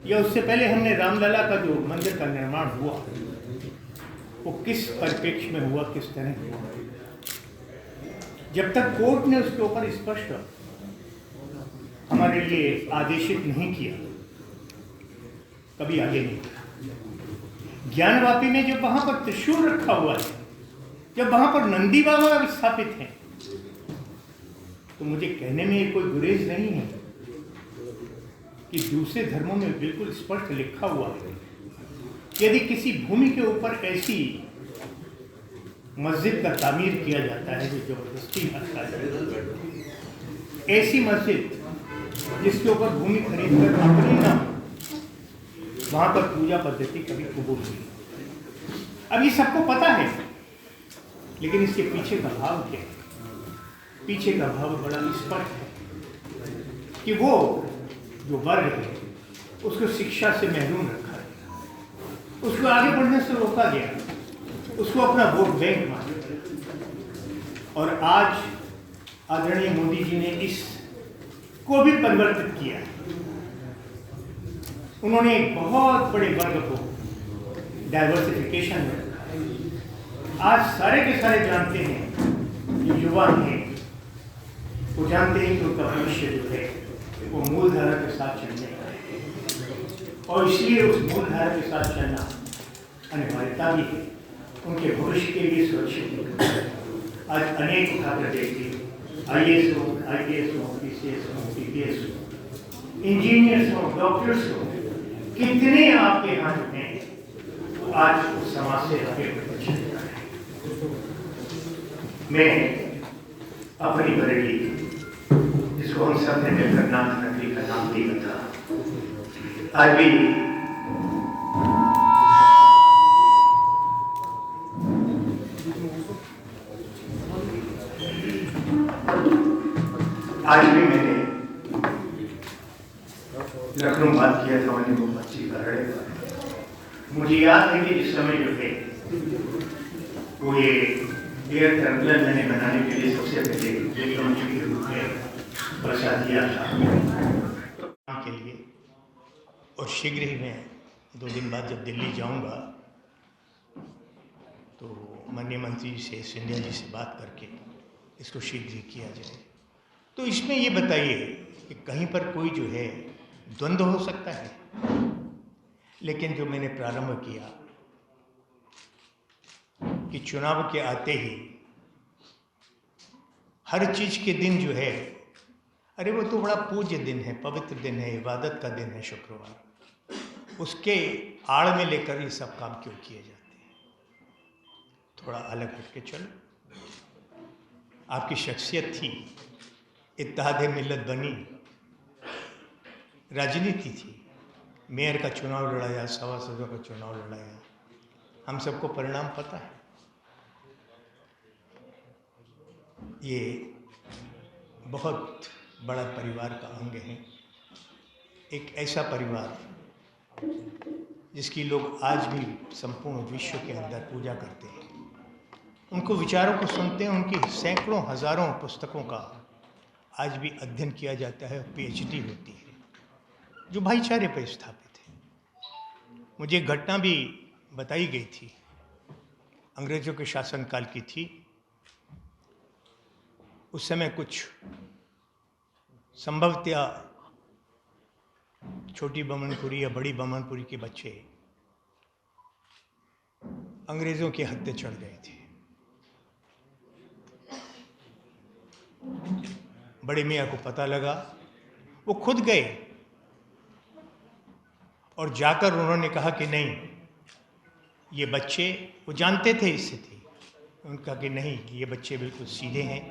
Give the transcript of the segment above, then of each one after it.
या उससे पहले हमने रामलला का जो मंदिर का निर्माण हुआ वो किस परिप्रेक्ष्य में हुआ, किस तरह हुआ। जब तक कोर्ट ने उसके ऊपर स्पष्ट हमारे लिए आदेशित नहीं किया, कभी आगे नहीं बढ़ा। ज्ञानवापी में जब वहां पर त्रिशूल रखा हुआ है, जब वहां पर नंदी बाबा स्थापित हैं, तो मुझे कहने में कोई गुरेज नहीं है कि दूसरे धर्मों में बिल्कुल स्पष्ट लिखा हुआ है यदि किसी भूमि के ऊपर ऐसी मस्जिद का तामीर किया जाता है जो जबरदस्ती आता है, ऐसी मस्जिद जिसके ऊपर भूमि खरीद कर अपनी ना हो, वहां पर पूजा पद्धति कभी कबूल नहीं। अब ये सबको पता है, लेकिन इसके पीछे का भाव क्या है? पीछे का भाव बड़ा स्पष्ट है कि वो जो वर्ग है उसको शिक्षा से महरूम रखा गया, उसको आगे बढ़ने से रोका गया, उसको अपना वोट बैंक माना। और आज आदरणीय मोदी जी ने इसको भी परिवर्तित किया। उन्होंने एक बहुत बड़े वर्ग को डाइवर्सिफिकेशन में रखा है। आज सारे के सारे जानते हैं, जो युवा हैं वो जानते हैं कि उनका भविष्य जो है वो मूलधारा के साथ चलने का है, और इसलिए उस मूलधारा के साथ चलना अनिवार्यता भी है उनके भविष्य के लिए सुरक्षित। आज अनेक उठाकर देखिए, IAS हो, IPS हो, PCS हो, PPS हो, इंजीनियर्स हो, डॉक्टर्स हो, कितने आपके यहाँ हैं तो आज उस समाज से आगे बढ़ चलता है। मैं अपनी बरेली, जिसको हम सब ने मिलकर नाथ नगरी का नाम दिया था, आज भी मैंने लखनऊ बात किया था, मैंने वो 25 का रड़े का। मुझे याद है कि जिस समय जो है वो ये एयर टर्मिनल मैंने बनाने के लिए सबसे पहले टेक्नोलॉजी के रूप में बचा दिया था के लिए, और शीघ्र ही मैं 2 दिन बाद जब दिल्ली जाऊंगा तो माननीय मंत्री से, सिंधिया जी से बात करके इसको शीघ्र ही किया जाए। तो इसमें ये बताइए कि कहीं पर कोई जो है द्वंद्व हो सकता है, लेकिन जो मैंने प्रारंभ किया कि चुनाव के आते ही हर चीज के दिन जो है, अरे वो तो बड़ा पूज्य दिन है, पवित्र दिन है, इबादत का दिन है शुक्रवार, उसके आड़ में लेकर ये सब काम क्यों किए जाते हैं? थोड़ा अलग हटके चलो। आपकी शख्सियत थी, इत्तेहाद मिल्लत बनी, राजनीति थी, मेयर का चुनाव लड़ाया, सभासदों का चुनाव लड़ाया, हम सबको परिणाम पता है। ये बहुत बड़ा परिवार का अंग है, एक ऐसा परिवार जिसकी लोग आज भी संपूर्ण विश्व के अंदर पूजा करते हैं, उनको विचारों को सुनते हैं, उनकी सैकड़ों हजारों पुस्तकों का आज भी अध्ययन किया जाता है, PhD होती है, जो भाईचारे पर स्थापित है। मुझे एक घटना भी बताई गई थी, अंग्रेजों के शासनकाल की थी। उस समय कुछ संभवतः छोटी बमनपुरी या बड़ी बमनपुरी के बच्चे अंग्रेजों के हत्थे चढ़ गए थे। बड़े मियाँ को पता लगा, वो खुद गए और जाकर उन्होंने कहा कि नहीं, ये बच्चे, वो जानते थे स्थिति, उनका कि नहीं, ये बच्चे बिल्कुल सीधे हैं,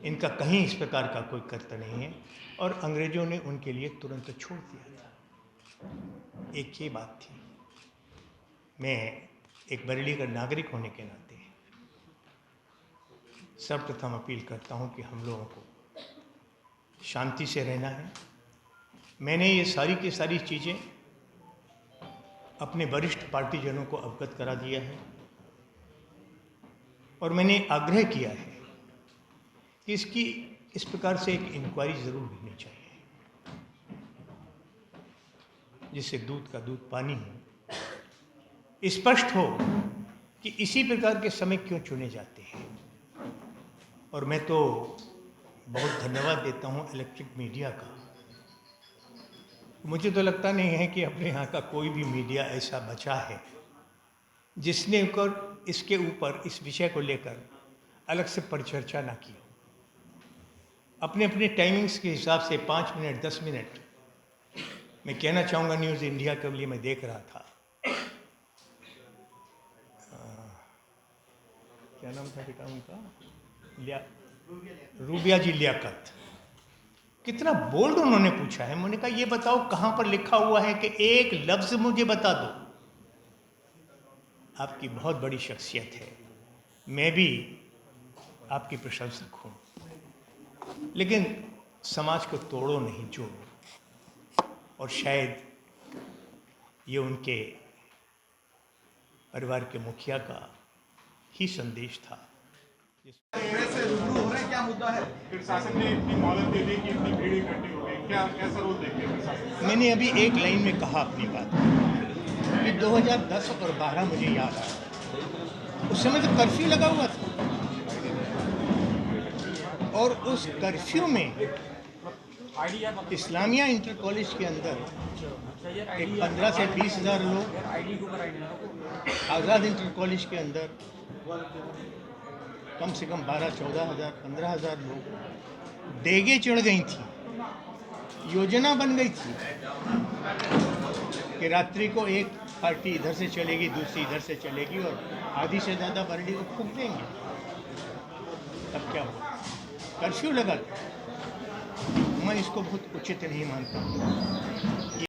इनका कहीं इस प्रकार का कोई कर्तव्य नहीं है, और अंग्रेजों ने उनके लिए तुरंत छोड़ दिया था। एक ये बात थी। मैं एक बरेली का नागरिक होने के नाते सर्वप्रथम अपील करता हूं कि हम लोगों को शांति से रहना है। मैंने ये सारी की सारी चीज़ें अपने वरिष्ठ पार्टीजनों को अवगत करा दिया है, और मैंने आग्रह किया है कि इसकी इस प्रकार से एक इंक्वायरी जरूर होनी चाहिए। जिससे दूध का दूध पानी हो, स्पष्ट हो कि इसी प्रकार के समय क्यों चुने जाते हैं। और मैं तो बहुत धन्यवाद देता हूँ इलेक्ट्रिक मीडिया का। मुझे तो लगता नहीं है कि अपने यहाँ का कोई भी मीडिया ऐसा बचा है जिसने इसके ऊपर इस विषय को लेकर अलग से परिचर्चा ना की हो। अपने अपने टाइमिंग्स के हिसाब से 5 मिनट 10 मिनट मैं कहना चाहूँगा, न्यूज़ इंडिया के लिए मैं देख रहा था, क्या नाम था बेटा उनका, रूबिया जी लियाकत, कितना बोल्ड उन्होंने पूछा है। मैंने कहा ये बताओ कहाँ पर लिखा हुआ है कि एक लफ्ज़ मुझे बता दो। आपकी बहुत बड़ी शख्सियत है, मैं भी आपकी प्रशंसक हूँ, लेकिन समाज को तोड़ो नहीं जोड़ो। और शायद ये उनके परिवार के मुखिया का ही संदेश था। से रूबरू हो रहे हैं, क्या मुद्दा है? फिर शासन ने इतनी मोहलत दे दी कि इतनी भीड़ इकट्ठी हो गई, क्या कैसा रोल देखते हैं प्रशासन? मैंने अभी एक लाइन में कहा अपनी बात कि 2010 और 12 मुझे याद आया, उस समय तो कर्फ्यू लगा हुआ था और उस कर्फ्यू में इस्लामिया इंटर कॉलेज के अंदर एक 15 से 20 हज़ार लोग, आज़ाद इंटर कॉलेज के अंदर कम से कम 12-14 हज़ार 15 हज़ार लोग, डेगे चढ़ गई थी, योजना बन गई थी कि रात्रि को एक पार्टी इधर से चलेगी, दूसरी इधर से चलेगी और आधी से ज़्यादा बरडी को फूंक देंगे। तब क्या हुआ? कर्फ्यू लगा। मैं इसको बहुत उचित नहीं मानता हूँ।